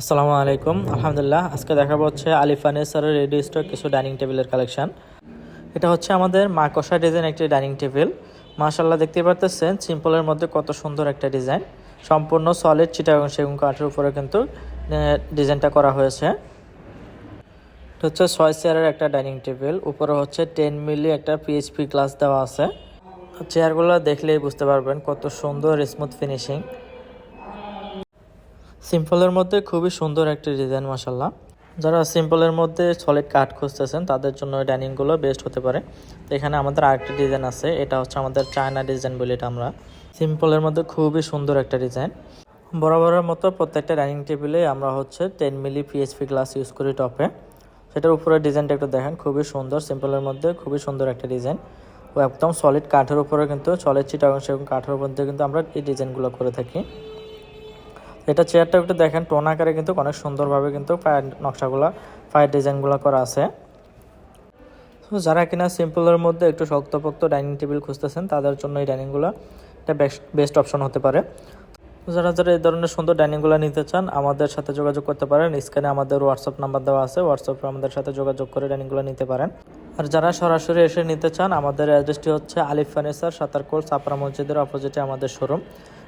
আসসালামু আলাইকুম। আলহামদুলিল্লাহ, আজকে দেখাবো হচ্ছে আলিফ ফার্নিচারের রেডি স্টক কিছু ডাইনিং টেবিলের কালেকশন। এটা হচ্ছে আমাদের মাকড়সা ডিজাইন একটি ডাইনিং টেবিল। মাশাআল্লাহ, দেখতে পারতেছেন সিম্পলের মধ্যে কত সুন্দর একটা ডিজাইন। সম্পূর্ণ সলিড চিটাগং সেগুন কাঠের উপরে কিন্তু ডিজাইনটা করা হয়েছে। এটা হচ্ছে 6 চেয়ারের একটা ডাইনিং টেবিল, উপরে হচ্ছে 10 মিলি একটা পিএইচপি গ্লাস দেওয়া আছে। চেয়ারগুলো দেখলেই বুঝতে পারবেন কত সুন্দর স্মুথ ফিনিশিং। সিম্পলের মধ্যে খুবই সুন্দর একটা ডিজাইন মাশাআল্লাহ। যারা সিম্পলের মধ্যে সলিড কাঠ খুঁজতেছেন তাদের জন্য ডাইনিংগুলো বেস্ট হতে পারে। তো এখানে আমাদের আরেকটা ডিজাইন আছে, এটা হচ্ছে আমাদের চায়না ডিজাইন বলি এটা আমরা। সিম্পলের মধ্যে খুবই সুন্দর একটা ডিজাইন। বরাবরের মতো প্রত্যেকটা ডাইনিং টেবিলে আমরা হচ্ছে 10 মিলি পিএইচপি গ্লাস ইউজ করি টপে। সেটার উপরে ডিজাইনটা একটু দেখেন, খুবই সুন্দর। সিম্পলের মধ্যে খুবই সুন্দর একটা ডিজাইন ও একদম সলিড কাঠের উপরে কিন্তু সলিড চিটাগং সেগুন কাঠের মধ্যে কিন্তু আমরা এই ডিজাইনগুলো করে থাকি। এটা চেয়ারটা একটু দেখেন, টোন আকারে কিন্তু অনেক সুন্দরভাবে কিন্তু পায়ের নকশাগুলো, পায়ের ডিজাইনগুলো করা আছে। তো যারা কিনা সিম্পলের মধ্যে একটু শক্তপোক্ত ডাইনিং টেবিল খুঁজতেছেন তাদের জন্য এই ডাইনিংগুলো এটা বেস্ট অপশন হতে পারে। যারা এই ধরনের সুন্দর ডাইনিংগুলো নিতে চান আমাদের সাথে যোগাযোগ করতে পারেন। স্ক্রিনে আমাদের হোয়াটসঅ্যাপ নাম্বার দেওয়া আছে, হোয়াটসঅ্যাপে আমাদের সাথে যোগাযোগ করে ডাইনিংগুলো নিতে পারেন। আর যারা সরাসরি এসে নিতে চান আমাদের অ্যাড্রেসটি হচ্ছে আলিফ ফার্নিচার, সাতারকোল ছাপরা মসজিদের অপোজিটে আমাদের শোরুম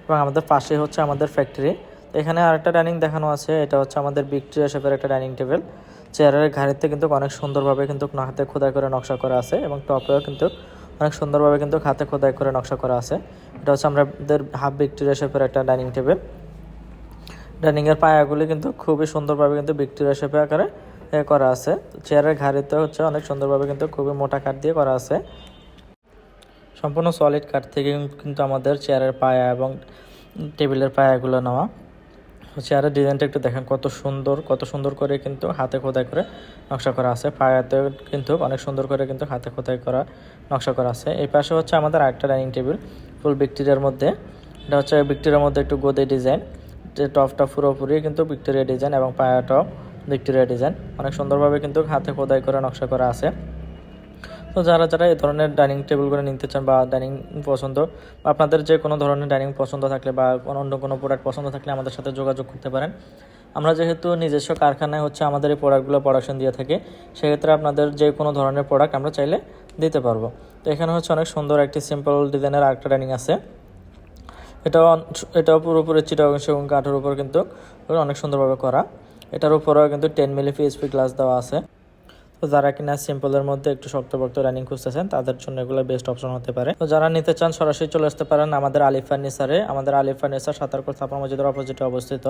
এবং আমাদের পাশে হচ্ছে আমাদের ফ্যাক্টরি। এখানে আরেকটা ডাইনিং দেখানো আছে, এটা হচ্ছে আমাদের ভিক্টোরিয়া শেপের একটা ডাইনিং টেবিল। চেয়ারের ঘাড়িতে কিন্তু অনেক সুন্দরভাবে কিন্তু হাতে খোদাই করে নকশা করা আছে এবং টপেও কিন্তু অনেক সুন্দরভাবে কিন্তু হাতে খোদাই করে নকশা করা আছে। এটা হচ্ছে আমাদের হাফ ভিক্টোরিয়া শেপের একটা ডাইনিং টেবিল। ডাইনিংয়ের পায়াগুলি কিন্তু খুবই সুন্দরভাবে কিন্তু ভিক্টোরিয়া শেপে আকারে করা আছে। চেয়ারের ঘাড়িতে হচ্ছে অনেক সুন্দরভাবে কিন্তু খুবই মোটা কাঠ দিয়ে করা আছে। সম্পূর্ণ সলিড কাঠ থেকে কিন্তু আমাদের চেয়ারের পায়া এবং টেবিলের পায়াগুলো নেওয়া। চেয়ারের ডিজাইনটা একটু দেখেন কত সুন্দর করে কিন্তু হাতে খোদাই করে নকশা করা আছে। পায়াতে কিন্তু অনেক সুন্দর করে কিন্তু হাতে খোদাই করা নকশা করা আছে। এই পাশে হচ্ছে আমাদের আরেকটা ডাইনিং টেবিল ফুল ভিক্টোরিয়ার মধ্যে। এটা হচ্ছে ভিক্টোরিয়ার মধ্যে একটু গোদে ডিজাইন, যে টপটা পুরোপুরি কিন্তু ভিক্টোরিয়া ডিজাইন এবং পায়াটাও ভিক্টোরিয়া ডিজাইন। অনেক সুন্দরভাবে কিন্তু হাতে খোদাই করে নকশা করা আছে। তো যারা এই ধরনের ডাইনিং টেবিলগুলো নিতে চান বা ডাইনিং পছন্দ বা আপনাদের যে কোনো ধরনের ডাইনিং পছন্দ থাকলে বা অন্য কোনো প্রোডাক্ট পছন্দ থাকলে আমাদের সাথে যোগাযোগ করতে পারেন। আমরা যেহেতু নিজস্ব কারখানায় হচ্ছে আমাদের এই প্রোডাক্টগুলো প্রোডাকশন দিয়ে থাকি, সেক্ষেত্রে আপনাদের যে কোনো ধরনের প্রোডাক্ট আমরা চাইলে দিতে পারবো। তো এখানে হচ্ছে অনেক সুন্দর একটি সিম্পল ডিজাইনের আরেকটা ডাইনিং আছে। এটাও পুরোপুরি চিটাগং সেগুন কাঠের উপর কিন্তু অনেক সুন্দরভাবে করা। এটার উপরেও কিন্তু 10 মিলি পিএইচপি গ্লাস দেওয়া আছে। তো যারা কিনা সিম্পলের মধ্যে একটু শক্তপোক্ত রানিং খুঁজতেছেন তাদের জন্য এগুলো বেস্ট অপশন হতে পারে। তো যারা নিতে চান সরাসরি চলে আসতে পারেন আমাদের আলিফ ফার্নিচারে। আমাদের আলিফ ফার্নিচার সাতারকোল ছাপরা মসজিদের অপোজিটে অবস্থিত।